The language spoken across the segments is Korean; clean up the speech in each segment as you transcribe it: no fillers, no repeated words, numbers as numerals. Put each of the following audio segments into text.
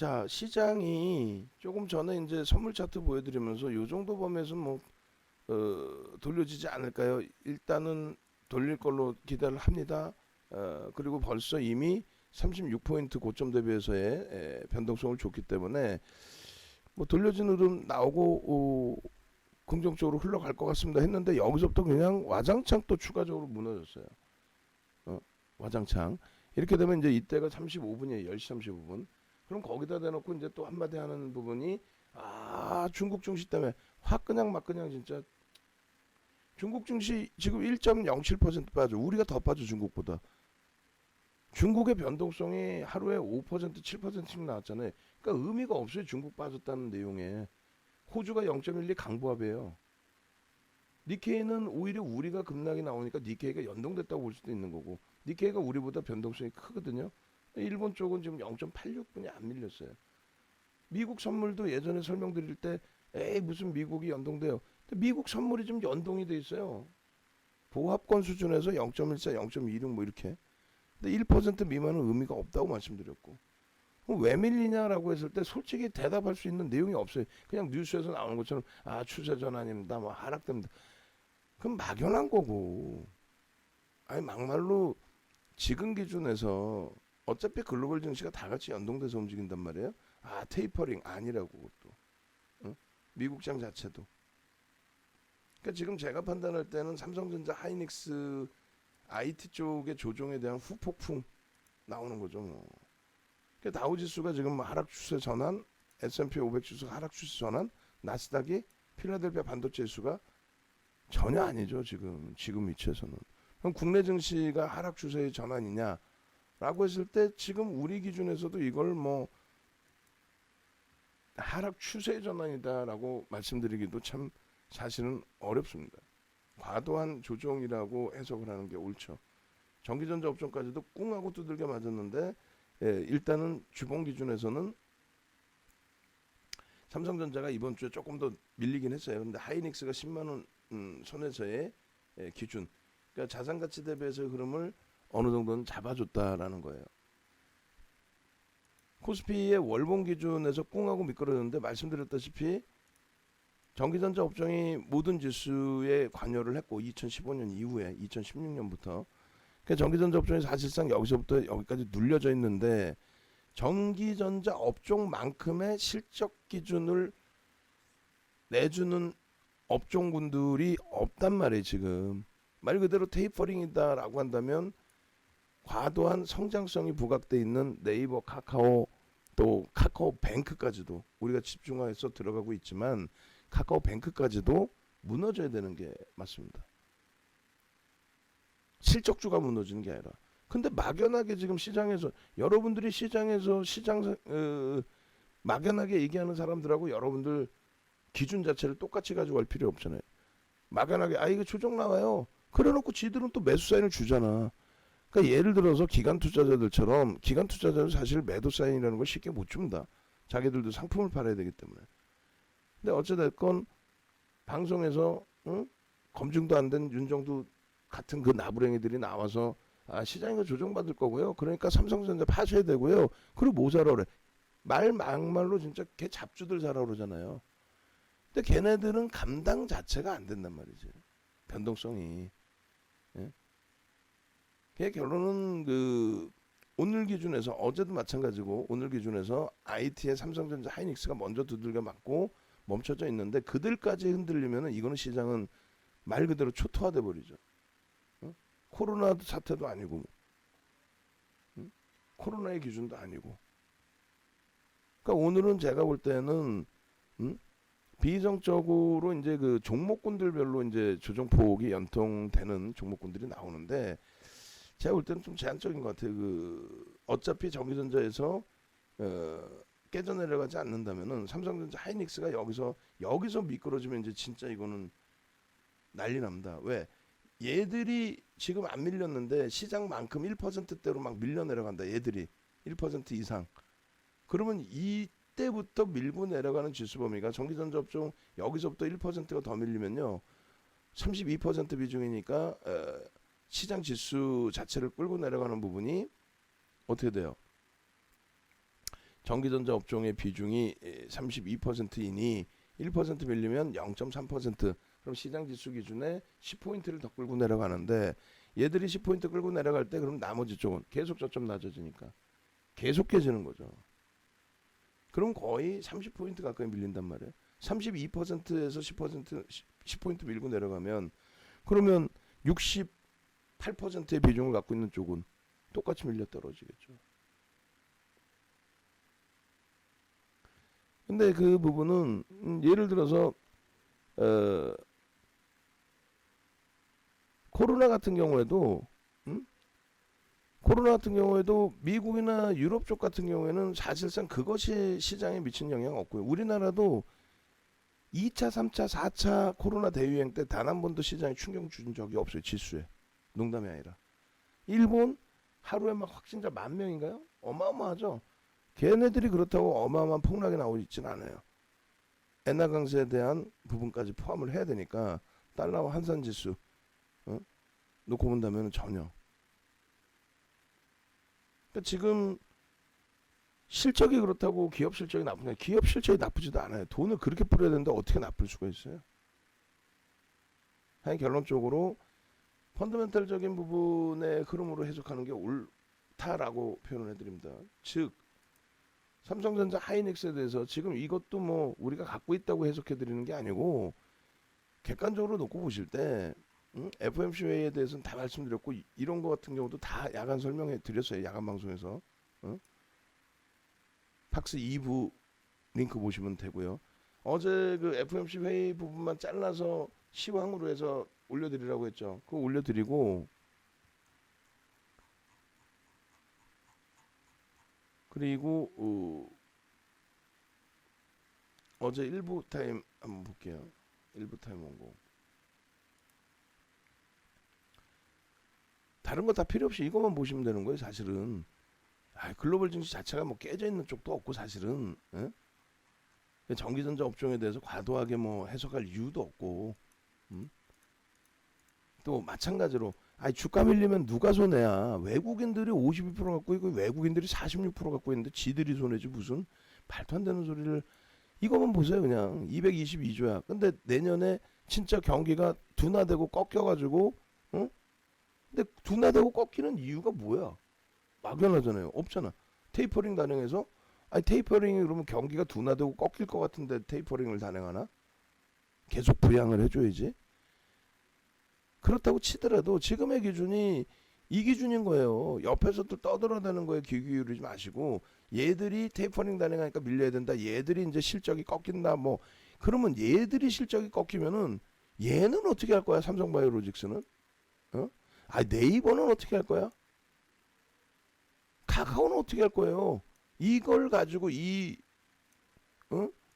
자, 시장이 조금 전에 이제 선물 차트 보여드리면서 요 정도 범위에서 뭐 돌려지지 않을까요? 일단은 돌릴 걸로 기대를 합니다. 그리고 벌써 이미 36포인트 고점 대비해서의 변동성을 줬기 때문에 뭐 돌려진 흐름 나오고 긍정적으로 흘러갈 것 같습니다 했는데 여기서부터 그냥 와장창 또 추가적으로 무너졌어요. 와장창. 이렇게 되면 이제 이때가 35분이에요. 10시 35분. 그럼 거기다 대놓고 이제 또 한마디 하는 부분이 중국 증시 때문에 확 그냥 막 그냥 진짜 중국 증시 지금 1.07% 빠져. 우리가 더 빠져 중국보다. 중국의 변동성이 하루에 5% 7%씩 나왔잖아요. 그러니까 의미가 없어요. 중국 빠졌다는 내용에. 호주가 0.12 강보합이에요. 니케이는 오히려 우리가 급락이 나오니까 니케이가 연동됐다고 볼 수도 있는 거고 니케이가 우리보다 변동성이 크거든요. 일본 쪽은 지금 0.86분이 안 밀렸어요. 미국 선물도 예전에 설명드릴 때 에이 무슨 미국이 연동돼요. 근데 미국 선물이 좀 연동이 돼 있어요. 보합권 수준에서 0.14, 0.26 뭐 이렇게. 근데 1% 미만은 의미가 없다고 말씀드렸고. 그럼 왜 밀리냐라고 했을 때 솔직히 대답할 수 있는 내용이 없어요. 그냥 뉴스에서 나오는 것처럼 추세 전환입니다. 뭐 하락됩니다. 그럼 막연한 거고. 아니 막말로 지금 기준에서 어차피 글로벌 증시가 다 같이 연동돼서 움직인단 말이에요. 테이퍼링 아니라고 그것도. 응? 미국장 자체도. 그러니까 지금 제가 판단할 때는 삼성전자, 하이닉스, IT 쪽의 조정에 대한 후폭풍 나오는 거죠. 뭐. 그러니까 다우지수가 지금 하락 추세 전환, S&P 500 지수가 하락 추세 전환, 나스닥이 필라델피아 반도체 지수가 전혀 아니죠. 지금 위치에서는. 그럼 국내 증시가 하락 추세의 전환이냐라고 했을 때 지금 우리 기준에서도 이걸 뭐 하락 추세의 전환이다라고 말씀드리기도 참 사실은 어렵습니다. 과도한 조정이라고 해석을 하는 게 옳죠. 전기전자 업종까지도 꿍하고 두들겨 맞았는데 일단은 주봉 기준에서는 삼성전자가 이번 주에 조금 더 밀리긴 했어요. 근데 하이닉스가 10만 원 선에서의 기준, 그러니까 자산 가치 대비해서 흐름을 어느 정도는 잡아줬다라는 거예요. 코스피의 월봉 기준에서 꿍하고 미끄러졌는데 말씀드렸다시피 전기전자 업종이 모든 지수에 관여를 했고 2015년 이후에 2016년부터 그러니까 전기전자 업종이 사실상 여기서부터 여기까지 눌려져 있는데 전기전자 업종만큼의 실적 기준을 내주는 업종군들이 없단 말이에요. 지금 말 그대로 테이퍼링이다라고 한다면 과도한 성장성이 부각돼 있는 네이버, 카카오, 또 카카오뱅크까지도 우리가 집중해서 들어가고 있지만 카카오뱅크까지도 무너져야 되는 게 맞습니다. 실적주가 무너지는 게 아니라. 근데 막연하게 지금 시장에서 여러분들이 시장에서 막연하게 얘기하는 사람들하고 여러분들 기준 자체를 똑같이 가지고 갈 필요 없잖아요. 막연하게 이거 조정 나와요. 그래놓고 지들은 또 매수 사인을 주잖아. 그러니까 예를 들어서 기관 투자자들처럼 기관 투자자는 사실 매도 사인이라는 걸 쉽게 못 줍니다. 자기들도 상품을 팔아야 되기 때문에. 근데 어찌됐건 방송에서 검증도 안 된 윤정두 같은 그 나부랭이들이 나와서 시장에서 조정받을 거고요. 그러니까 삼성전자 파셔야 되고요. 그리고 뭐 사러 그래. 막말로 진짜 걔 잡주들 사러 그러잖아요. 근데 걔네들은 감당 자체가 안 된단 말이지. 변동성이. 예? 걔 결론은 오늘 기준에서 어제도 마찬가지고 오늘 기준에서 IT의 삼성전자 하이닉스가 먼저 두들겨 맞고 멈춰져 있는데 그들까지 흔들리면은 이거는 시장은 말 그대로 초토화돼 버리죠. 코로나 사태도 아니고 코로나의 기준도 아니고. 그러니까 오늘은 제가 볼 때는 비정적으로 이제 그 종목군들별로 이제 조정폭이 연통되는 종목군들이 나오는데 제가 볼 때는 좀 제한적인 것 같아요. 어차피 전기전자에서 깨져 내려가지 않는다면은 삼성전자 하이닉스가 여기서 미끄러지면 이제 진짜 이거는 난리 납니다. 왜? 얘들이 지금 안 밀렸는데 시장만큼 1%대로 막 밀려 내려간다. 얘들이 1% 이상. 그러면 이때부터 밀고 내려가는 지수 범위가 전기전자 업종 여기서부터 1%가 더 밀리면요. 32% 비중이니까 시장 지수 자체를 끌고 내려가는 부분이 어떻게 돼요? 전기전자 업종의 비중이 32%이니 1% 밀리면 0.3%. 그럼 시장 지수 기준에 10포인트를 더 끌고 내려가는데 얘들이 10포인트 끌고 내려갈 때 그럼 나머지 쪽은 계속 저점 낮아지니까 계속 깨지는 거죠. 그럼 거의 30포인트 가까이 밀린단 말이에요. 32%에서 10포인트 밀고 내려가면 그러면 68%의 비중을 갖고 있는 쪽은 똑같이 밀려 떨어지겠죠. 근데 그 부분은 예를 들어서 코로나 같은 경우에도 코로나 같은 경우에도 미국이나 유럽 쪽 같은 경우에는 사실상 그것이 시장에 미친 영향 없고요. 우리나라도 2차, 3차, 4차 코로나 대유행 때 단 한 번도 시장에 충격 준 적이 없어요. 지수에. 농담이 아니라. 일본 하루에 막 확진자 10,000명인가요? 어마어마하죠. 걔네들이 그렇다고 어마어마한 폭락이 나오고 있지는 않아요. 엔화 강세에 대한 부분까지 포함을 해야 되니까 달러와 환산 지수 놓고 본다면 전혀. 그러니까 지금 실적이 그렇다고 기업 실적이 나쁘냐? 기업 실적이 나쁘지도 않아요. 돈을 그렇게 뿌려야 되는데 어떻게 나쁠 수가 있어요? 하여간 결론적으로 펀더멘탈적인 부분의 흐름으로 해석하는 게 옳다라고 표현을 해드립니다. 즉 삼성전자 하이닉스에 대해서 지금 이것도 뭐 우리가 갖고 있다고 해석해 드리는 게 아니고 객관적으로 놓고 보실 때 FOMC 회의에 대해서는 다 말씀드렸고 이런 거 같은 경우도 다 야간 설명해 드렸어요. 야간 방송에서 팍스 2부 링크 보시면 되고요. 어제 그 FOMC 회의 부분만 잘라서 시황으로 해서 올려드리라고 했죠. 그거 올려드리고 그리고 어제 일부 타임 한번 볼게요. 일부 타임 원고. 다른 거 다 필요 없이 이것만 보시면 되는 거예요. 사실은 글로벌 증시 자체가 뭐 깨져 있는 쪽도 없고 사실은 전기전자 업종에 대해서 과도하게 뭐 해석할 이유도 없고 또 마찬가지로 주가 밀리면 누가 손해야? 외국인들이 52% 갖고 있고 외국인들이 46% 갖고 있는데 지들이 손해지 무슨 말도 안 되는 소리를. 이거만 보세요. 그냥 222조야. 근데 내년에 진짜 경기가 둔화되고 꺾여가지고 근데 둔화되고 꺾이는 이유가 뭐야? 막연하잖아요. 없잖아. 테이퍼링 단행해서 테이퍼링이 그러면 경기가 둔화되고 꺾일 것 같은데 테이퍼링을 단행하나? 계속 부양을 해줘야지. 그렇다고 치더라도 지금의 기준이 이 기준인 거예요. 옆에서 또 떠들어대는 거에 귀 기울이지 마시고 얘들이 테이퍼링 단행하니까 밀려야 된다. 얘들이 이제 실적이 꺾인다. 뭐 그러면 얘들이 실적이 꺾이면은 얘는 어떻게 할 거야? 삼성바이오로직스는? 네이버는 어떻게 할 거야? 카카오는 어떻게 할 거예요? 이걸 가지고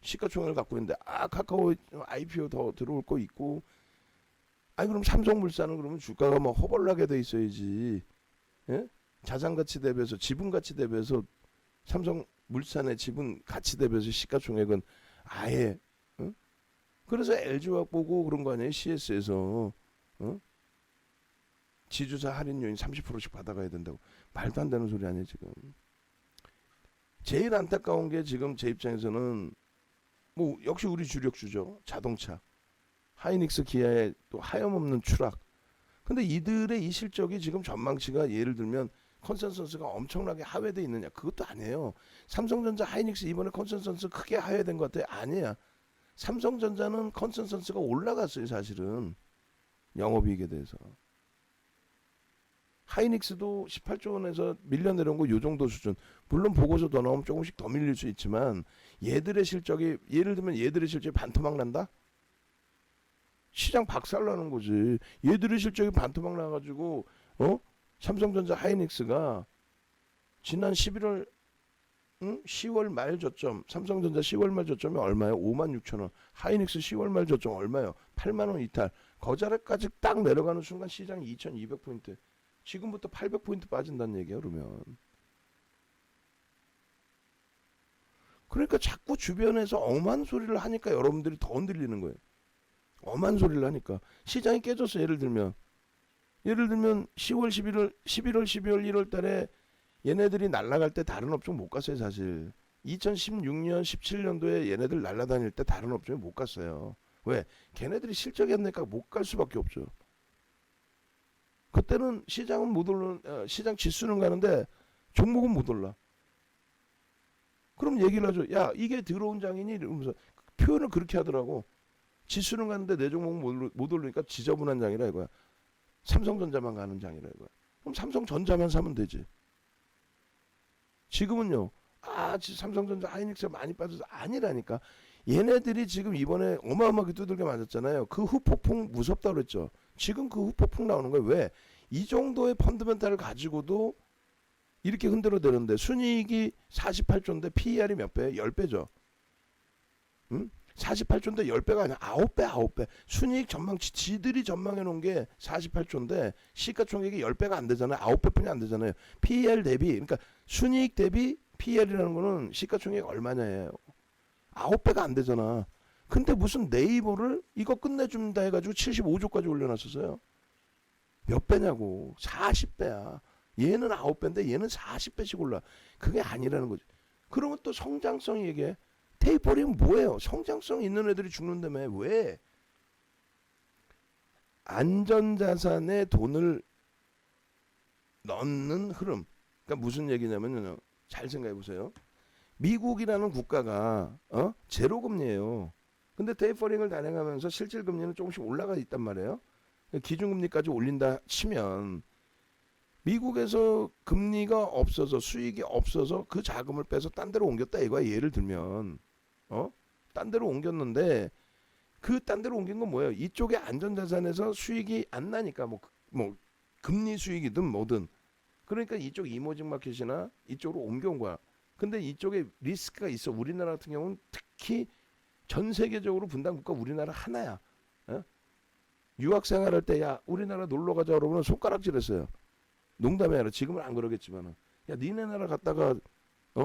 시가총액을 갖고 있는데 카카오 IPO 더 들어올 거 있고 그럼 삼성물산은 그러면 주가가 뭐 허벌나게 돼 있어야지. 예? 자산가치 대비해서 지분가치 대비해서 삼성물산의 지분가치 대비해서 시가총액은 아예 그래서 LG화학 보고 그런 거 아니에요? CS에서 지주사 할인 요인 30%씩 받아가야 된다고. 말도 안 되는 소리 아니에요 지금. 제일 안타까운 게 지금 제 입장에서는 뭐 역시 우리 주력주죠. 자동차. 하이닉스 기아의 또 하염없는 추락. 근데 이들의 이 실적이 지금 전망치가 예를 들면 컨센서스가 엄청나게 하회돼 있느냐? 그것도 아니에요. 삼성전자 하이닉스 이번에 컨센서스 크게 하회된 것 같아요? 아니야. 삼성전자는 컨센서스가 올라갔어요 사실은. 영업이익에 대해서. 하이닉스도 18조 원에서 밀려 내려온 거 요 정도 수준. 물론 보고서 더 나오면 조금씩 더 밀릴 수 있지만 얘들의 실적이 예를 들면 얘들의 실적이 반토막 난다? 시장 박살나는 거지. 얘들의 실적이 반토막 나가지고 삼성전자 하이닉스가 지난 11월 10월 말 저점 삼성전자 10월 말 저점이 얼마예요? 56,000원. 하이닉스 10월 말 저점 얼마예요? 8만원 이탈. 거자리까지 딱 내려가는 순간 시장이 2200포인트. 지금부터 800포인트 빠진다는 얘기야 그러면. 그러니까 자꾸 주변에서 엄한 소리를 하니까 여러분들이 더 흔들리는 거예요. 엄한 소리를 하니까. 시장이 깨졌어. 예를 들면 10월 11월 12월 1월 달에 얘네들이 날아갈 때 다른 업종 못 갔어요 사실. 2016년, 17년도에 얘네들 날아다닐 때 다른 업종에 못 갔어요. 왜? 걔네들이 실적이 안 나니까 못 갈 수밖에 없죠. 그때는 시장은 못 오르는, 시장 지수는 가는데 종목은 못 올라. 그럼 얘기를 하죠. 야, 이게 들어온 장이니? 이러면서 표현을 그렇게 하더라고. 지수는 가는데 내 종목은 못 오르니까 지저분한 장이라 이거야. 삼성전자만 가는 장이라 이거야. 그럼 삼성전자만 사면 되지. 지금은요. 삼성전자 하이닉스가 많이 빠져서 아니라니까. 얘네들이 지금 이번에 어마어마하게 두들겨 맞았잖아요. 그 후폭풍 무섭다 그랬죠. 지금 그 후폭풍 나오는 거예요. 왜? 이 정도의 펀드멘탈을 가지고도 이렇게 흔들어대는데 순이익이 48조인데 PER이 몇 배예요? 10배죠. 응? 48조인데 10배가 아니야. 9배. 순이익 전망치 지들이 전망해 놓은 게 48조인데 시가총액이 10배가 안 되잖아요. 9배뿐이 안 되잖아요. PER 대비 그러니까 순이익 대비 PER이라는 거는 시가총액 얼마냐예요. 9배가 안 되잖아. 근데 무슨 네이버를 이거 끝내준다 해가지고 75조까지 올려놨었어요. 몇 배냐고. 40배야. 얘는 9배인데 얘는 40배씩 올라. 그게 아니라는 거지. 그러면 또 성장성 얘기해. 테이퍼링은 뭐예요? 성장성 있는 애들이 죽는다며. 왜? 안전자산에 돈을 넣는 흐름. 그러니까 무슨 얘기냐면요. 잘 생각해 보세요. 미국이라는 국가가 제로금리예요. 근데 테이퍼링을 단행하면서 실질금리는 조금씩 올라가 있단 말이에요. 기준금리까지 올린다 치면 미국에서 금리가 없어서 수익이 없어서 그 자금을 빼서 딴 데로 옮겼다 이거야. 예를 들면 딴 데로 옮겼는데 그 딴 데로 옮긴 건 뭐예요? 이쪽에 안전자산에서 수익이 안 나니까 뭐 금리 수익이든 뭐든 그러니까 이쪽 이머징 마켓이나 이쪽으로 옮겨온 거야. 근데 이쪽에 리스크가 있어. 우리나라 같은 경우는 특히 전 세계적으로 분단 국가 우리나라 하나야. 유학생활 할 때 야 우리나라 놀러 가자 그러면 손가락질했어요. 농담이 아니라 지금은 안 그러겠지만은 야 니네 나라 갔다가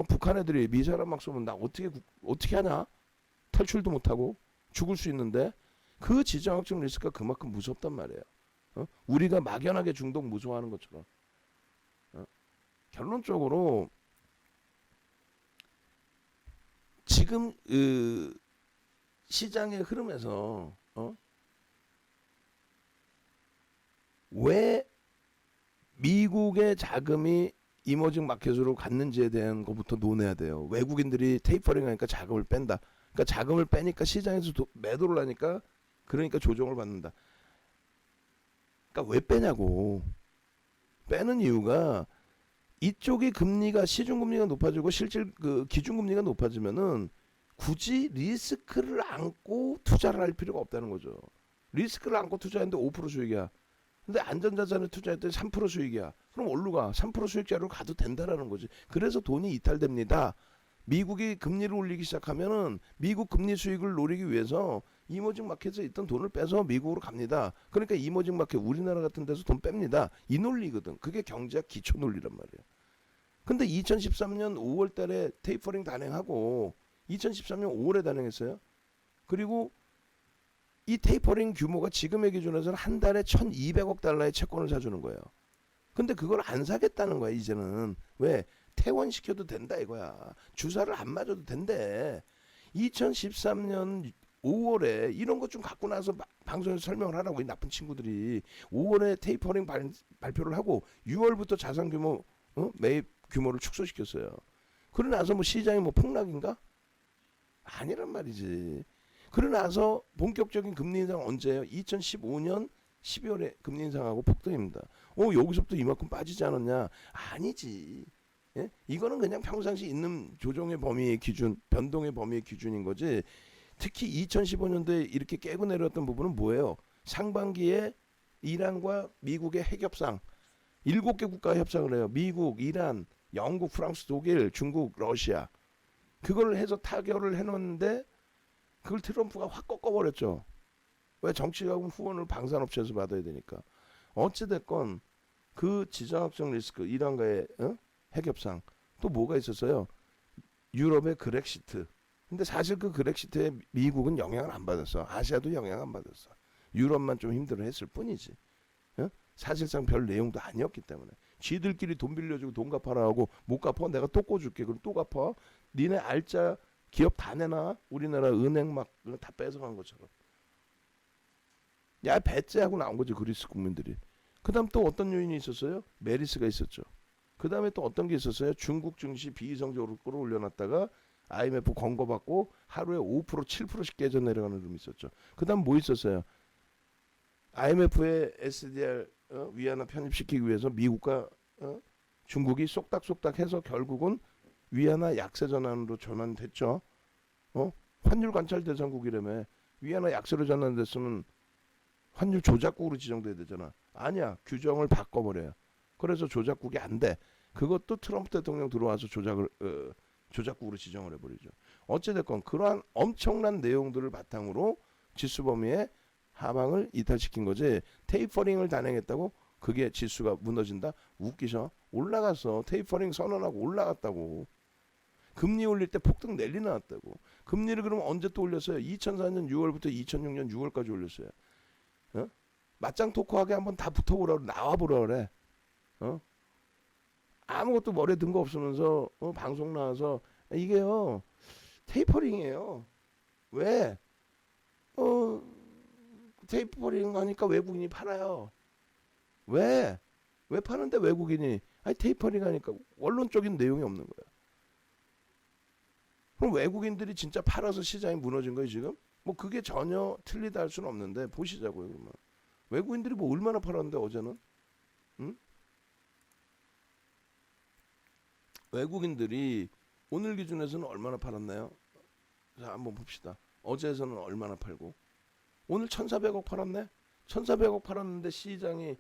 북한 애들이 미사일 막 쏘면 나 어떻게 하냐? 탈출도 못하고 죽을 수 있는데 그 지정학적 리스크가 그만큼 무섭단 말이에요. 우리가 막연하게 중독 무서워하는 것처럼. 결론적으로 지금 시장의 흐름에서 왜 미국의 자금이 이머징 마켓으로 갔는지에 대한 것부터 논해야 돼요. 외국인들이 테이퍼링 하니까 자금을 뺀다. 그러니까 자금을 빼니까 시장에서 매도를 하니까 그러니까 조정을 받는다. 그러니까 왜 빼냐고. 빼는 이유가 이쪽이 금리가 시중금리가 높아지고 실질 그 기준금리가 높아지면은 굳이 리스크를 안고 투자를 할 필요가 없다는 거죠. 리스크를 안고 투자했는데 5% 수익이야. 근데 안전자산에 투자했더니 3% 수익이야. 그럼 어디로 가? 3% 수익자로 가도 된다라는 거지. 그래서 돈이 이탈됩니다. 미국이 금리를 올리기 시작하면은 미국 금리 수익을 노리기 위해서 이머징 마켓에 있던 돈을 빼서 미국으로 갑니다. 그러니까 이머징 마켓 우리나라 같은 데서 돈 뺍니다. 이 논리거든. 그게 경제학 기초 논리란 말이에요. 근데 2013년 5월 달에 테이퍼링 단행하고 2013년 5월에 단행했어요. 그리고 이 테이퍼링 규모가 지금의 기준에서는 한 달에 1200억 달러의 채권을 사주는 거예요. 근데 그걸 안 사겠다는 거야 이제는. 왜? 퇴원시켜도 된다 이거야. 주사를 안 맞아도 된대. 2013년 5월에 이런 것 좀 갖고 나서 방송에서 설명을 하라고 이 나쁜 친구들이 5월에 테이퍼링 발표를 하고 6월부터 자산 규모 매입 규모를 축소시켰어요. 그러고 나서 뭐 시장이 뭐 폭락인가? 아니란 말이지. 그러고 나서 본격적인 금리 인상 언제예요? 2015년 12월에 금리 인상하고 폭등입니다. 여기서부터 이만큼 빠지지 않았냐? 아니지. 예? 이거는 그냥 평상시 있는 조정의 범위의 기준, 변동의 범위의 기준인 거지. 특히 2015년도에 이렇게 깨고 내려왔던 부분은 뭐예요? 상반기에 이란과 미국의 핵협상 7개 국가 협상을 해요. 미국, 이란, 영국, 프랑스, 독일, 중국, 러시아. 그걸 해서 타결을 해놓는데 그걸 트럼프가 확 꺾어버렸죠. 왜? 정치자금 후원을 방산업체에서 받아야 되니까. 어찌됐건 그 지정학적 리스크 이란과의 핵협상 또 뭐가 있었어요? 유럽의 그렉시트. 근데 사실 그 그렉시트에 미국은 영향을 안 받았어. 아시아도 영향 안 받았어. 유럽만 좀 힘들어했을 뿐이지. 사실상 별 내용도 아니었기 때문에. 지들끼리 돈 빌려주고 돈 갚아라 하고 못 갚아 내가 또 꿔줄게. 그럼 또 갚아. 니네 알짜 기업 다 내놔. 우리나라 은행 막 다 뺏어간 것처럼. 야 배째하고 나온 거죠 그리스 국민들이. 그다음 또 어떤 요인이 있었어요? 메리스가 있었죠. 그다음에 또 어떤 게 있었어요? 중국 증시 비이성적으로 끌어올려놨다가 IMF 권고받고 하루에 5% 7%씩 깨져 내려가는 흐름이 있었죠. 그다음 뭐 있었어요? IMF의 SDR 위안화 편입시키기 위해서 미국과 중국이 쏙닥쏙닥 해서 결국은 위안화 약세 전환으로 전환됐죠. 환율 관찰 대상국이라며. 위안화 약세로 전환됐으면 환율 조작국으로 지정돼야 되잖아. 아니야. 규정을 바꿔버려요. 그래서 조작국이 안 돼. 그것도 트럼프 대통령 들어와서 조작국으로 지정을 해버리죠. 어찌됐건 그러한 엄청난 내용들을 바탕으로 지수 범위에 하방을 이탈시킨 거지. 테이퍼링을 단행했다고 그게 지수가 무너진다? 웃기죠. 올라갔어. 테이퍼링 선언하고 올라갔다고. 금리 올릴 때 폭등 랠리 나왔다고. 금리를 그럼 언제 또 올렸어요? 2004년 6월부터 2006년 6월까지 올렸어요. 맞짱 토크하게 한번 다 붙어보라 그래. 나와보라 그래. 아무것도 머리에 든 거 없으면서 방송 나와서 이게요 테이퍼링이에요. 왜? 테이퍼링 하니까 외국인이 팔아요. 왜? 왜 파는데 외국인이? 아니 테이퍼링 하니까 원론적인 내용이 없는 거야. 그럼 외국인들이 진짜 팔아서 시장이 무너진 거예요 지금? 뭐 그게 전혀 틀리다 할 수는 없는데 보시자고요 그러면. 외국인들이 뭐 얼마나 팔았는데 어제는? 응? 외국인들이 오늘 기준에서는 얼마나 팔았나요? 자 한번 봅시다. 어제에서는 얼마나 팔고 오늘 1,400억 팔았네? 1,400억 팔았는데 시장이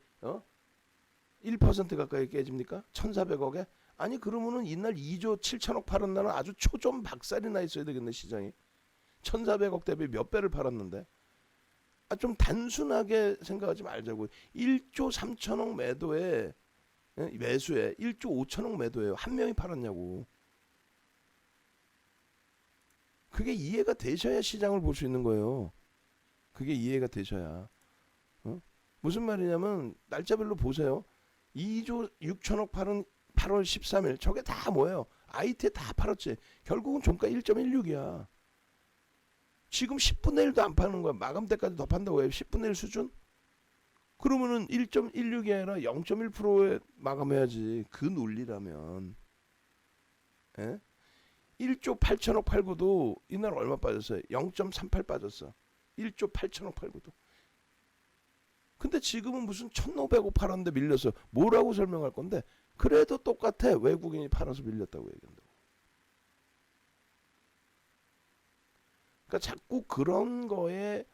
1% 가까이 깨집니까? 1,400억에? 아니 그러면은 이날 2조 7천억 팔은 날은 아주 초점 박살이 나 있어야 되겠네 시장이. 1,400억 대비 몇 배를 팔았는데. 좀 단순하게 생각하지 말자고. 1조 3천억 매도에 매수에 1조 5천억 매도예요. 한 명이 팔았냐고. 그게 이해가 되셔야 시장을 볼 수 있는 거예요. 그게 이해가 되셔야. 무슨 말이냐면 날짜별로 보세요. 2조 6천억 팔은 8월 13일 저게 다 뭐예요? IT에 다 팔았지. 결국은 종가 1.16이야. 지금 10분의 1도 안 파는 거야. 마감 때까지 더 판다고 해요. 10분의 1 수준? 그러면은 1.16이 아니라 0.1%에 마감해야지. 그 논리라면. 예? 1조 8천억 팔고도 이날 얼마 빠졌어요? 0.38 빠졌어. 1조 8천억 팔고도. 근데 지금은 무슨 1,500억 팔았는데 밀렸어. 뭐라고 설명할 건데? 그래도 똑같아. 외국인이 팔아서 밀렸다고 얘기한다고. 그러니까 자꾸 그런 거에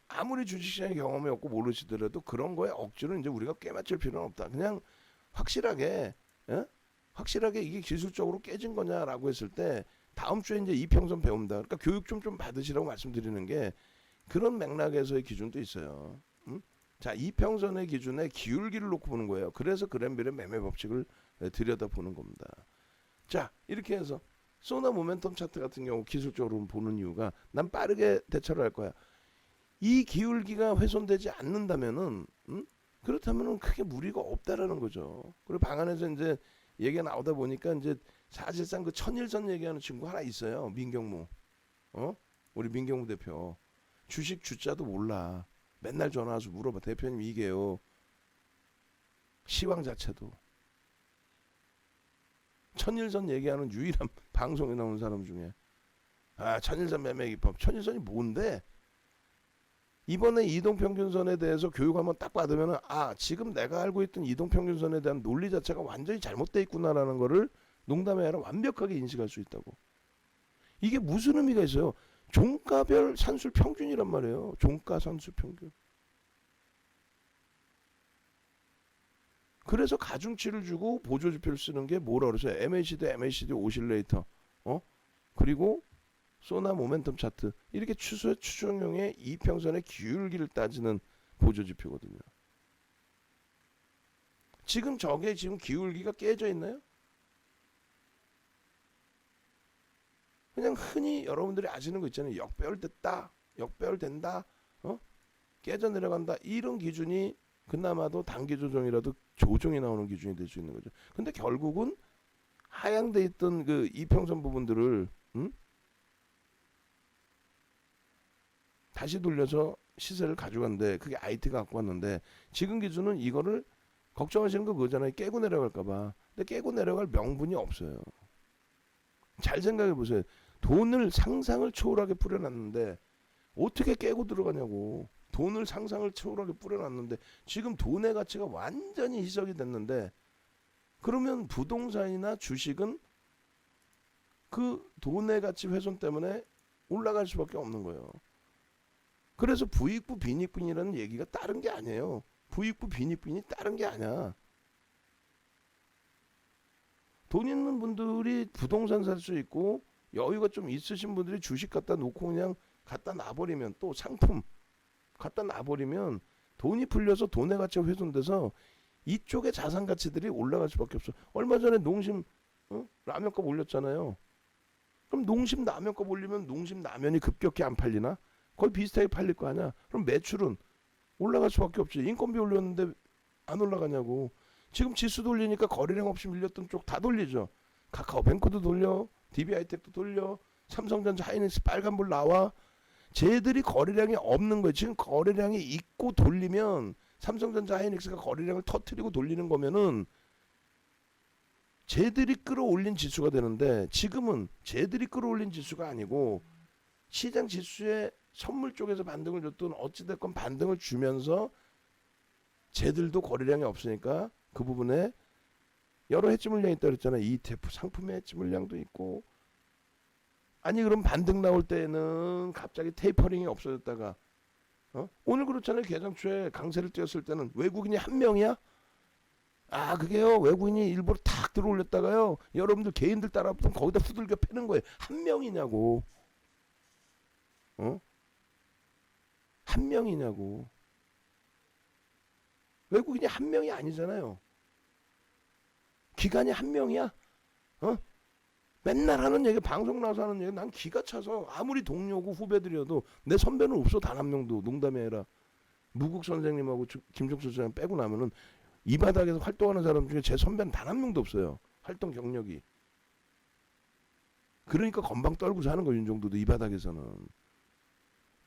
아무리 주식시장의 경험이 없고 모르시더라도 그런 거에 억지로 이제 우리가 꿰맞출 필요는 없다. 그냥 확실하게 확실하게 이게 기술적으로 깨진 거냐라고 했을 때 다음 주에 이제 이평선 배웁니다. 그러니까 교육 좀 받으시라고 말씀드리는 게 그런 맥락에서의 기준도 있어요. 자, 이평선의 기준에 기울기를 놓고 보는 거예요. 그래서 그랜빌의 매매 법칙을 들여다보는 겁니다. 자, 이렇게 해서 소나 모멘텀 차트 같은 경우 기술적으로 보는 이유가 난 빠르게 대처를 할 거야. 이 기울기가 훼손되지 않는다면은 그렇다면은 크게 무리가 없다라는 거죠. 그리고 방안에서 이제 얘기가 나오다 보니까 이제 사실상 그 천일선 얘기하는 친구 하나 있어요. 민경무. 우리 민경무 대표. 주식 주자도 몰라. 맨날 전화 와서 물어봐. 대표님 이게요. 시황 자체도. 천일선 얘기하는 유일한 방송에 나오는 사람 중에 천일선 매매 기법. 천일선이 뭔데? 이번에 이동평균선에 대해서 교육 한번 딱 받으면은 지금 내가 알고 있던 이동평균선에 대한 논리 자체가 완전히 잘못돼 있구나라는 거를 농담이 아니라 완벽하게 인식할 수 있다고. 이게 무슨 의미가 있어요? 종가별 산술 평균이란 말이에요. 종가 산술 평균. 그래서 가중치를 주고 보조지표를 쓰는 게 뭐라 그러세요? MACD 오실레이터. 그리고 소나 모멘텀 차트. 이렇게 추정형의 이평선의 기울기를 따지는 보조지표거든요. 지금 저게 지금 기울기가 깨져 있나요? 그냥 흔히 여러분들이 아시는 거 있잖아요. 역배열됐다. 역배열된다. 깨져 내려간다. 이런 기준이 그나마도 단기 조정이라도 조정이 나오는 기준이 될 수 있는 거죠. 근데 결국은 하향돼 있던 그 이평선 부분들을 다시 돌려서 시세를 가져간데 그게 IT가 갖고 왔는데 지금 기준은 이거를 걱정하시는 거 그거잖아요. 깨고 내려갈까봐. 근데 깨고 내려갈 명분이 없어요. 잘 생각해 보세요. 돈을 상상을 초월하게 뿌려놨는데 어떻게 깨고 들어가냐고. 돈을 상상을 초월하게 뿌려놨는데 지금 돈의 가치가 완전히 희석이 됐는데 그러면 부동산이나 주식은 그 돈의 가치 훼손 때문에 올라갈 수밖에 없는 거예요. 그래서 부익부 빈익빈이라는 얘기가 다른 게 아니에요. 부익부 빈익빈이 다른 게 아니야. 돈 있는 분들이 부동산 살 수 있고 여유가 좀 있으신 분들이 주식 갖다 놓고 그냥 갖다 놔버리면 또 상품 갖다 놔버리면 돈이 풀려서 돈의 가치가 훼손돼서 이쪽의 자산 가치들이 올라갈 수밖에 없어. 얼마 전에 농심 라면값 올렸잖아요. 그럼 농심 라면값 올리면 농심 라면이 급격히 안 팔리나? 거의 비슷하게 팔릴 거 아니야. 그럼 매출은 올라갈 수밖에 없지. 인건비 올렸는데 안 올라가냐고. 지금 지수 돌리니까 거래량 없이 밀렸던 쪽 다 돌리죠. 카카오뱅크도 돌려, DB하이텍도 돌려, 삼성전자, 하이닉스 빨간불 나와. 쟤들이 거래량이 없는 거예요. 지금 거래량이 있고 돌리면 삼성전자, 하이닉스가 거래량을 터트리고 돌리는 거면은 쟤들이 끌어올린 지수가 되는데 지금은 쟤들이 끌어올린 지수가 아니고 시장 지수에 선물 쪽에서 반등을 줬든 어찌됐건 반등을 주면서 쟤들도 거래량이 없으니까 그 부분에 여러 해지 물량이 있다 그랬잖아요. ETF 상품의 해지 물량도 있고 아니 그럼 반등 나올 때는 갑자기 테이퍼링이 없어졌다가 오늘 그렇잖아요. 개장 초에 강세를 띄었을 때는 외국인이 한 명이야? 아 그게요 외국인이 일부러 탁 들어올렸다가요 여러분들 개인들 따라붙으면 거기다 후들겨 패는 거예요. 한 명이냐고. 한 명이냐고. 외국인이 한 명이 아니잖아요. 기관이 한 명이야? 맨날 하는 얘기 방송 나와서 하는 얘기 난 기가 차서 아무리 동료고 후배들이어도 내 선배는 없어. 단 한 명도. 농담이 아니라 무국 선생님하고 김종수 선생님 빼고 나면은 이 바닥에서 활동하는 사람 중에 제 선배는 단 한 명도 없어요. 활동 경력이. 그러니까 건방 떨고 사는 거 윤정도도 이 바닥에서는.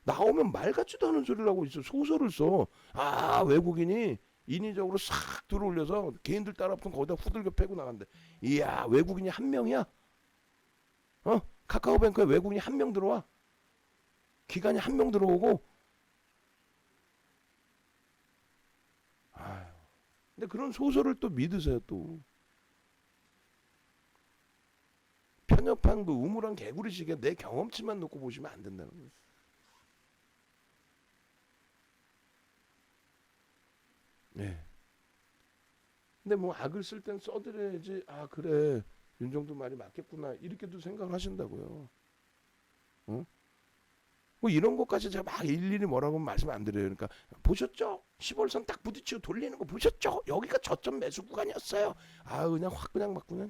나오면 말 같지도 않은 소리를 하고 있어. 소설을 써. 아 외국인이 인위적으로 싹 들어올려서 개인들 따라붙은 거기다 후들겨 패고 나간대. 이야 외국인이 한 명이야? 카카오뱅크에 외국인이 한 명 들어와. 기관이 한 명 들어오고. 아유. 근데 그런 소설을 또 믿으세요 또. 편협한 그 우물한 개구리식에 내 경험치만 놓고 보시면 안 된다는 거예요. 네. 근데 뭐 악을 쓸 땐 써드려야지. 아 그래 윤정도 말이 맞겠구나 이렇게도 생각을 하신다고요. 뭐 이런 것까지 제가 막 일일이 뭐라고 말씀 안 드려요. 그러니까 보셨죠? 10월선 딱 부딪히고 돌리는 거 보셨죠? 여기가 저점 매수 구간이었어요. 아 그냥 확 그냥 막 그냥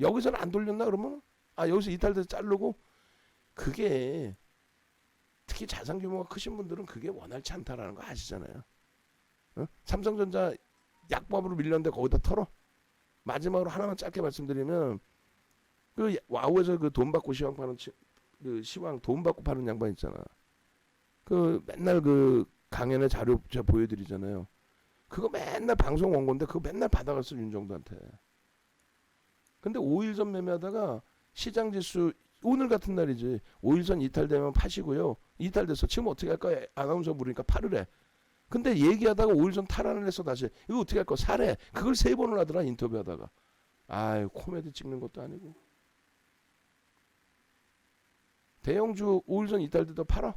여기서는 안 돌렸나 그러면 아 여기서 이탈돼서 자르고 그게 특히 자산 규모가 크신 분들은 그게 원활치 않다라는 거 아시잖아요. 삼성전자 약법으로 밀렸는데 거기다 털어. 마지막으로 하나만 짧게 말씀드리면 그 와우에서 그 돈 받고 시황 파는 그 시황 돈 받고 파는 양반 있잖아. 그 맨날 그 강연의 자료 제가 보여드리잖아요. 그거 맨날 방송 원고인데 그거 맨날 받아갔어 윤정도한테. 근데 5일선 매매하다가 시장 지수 오늘 같은 날이지 5일선 이탈되면 파시고요. 이탈돼서 지금 어떻게 할까 아나운서 물으니까 팔으래. 근데 얘기하다가 5일선 탈환을 해서 다시 이거 어떻게 할 거 사래. 그걸 3번을 하더라 인터뷰하다가. 아유 코미디 찍는 것도 아니고. 대형주 5일선 이탈돼도 팔아.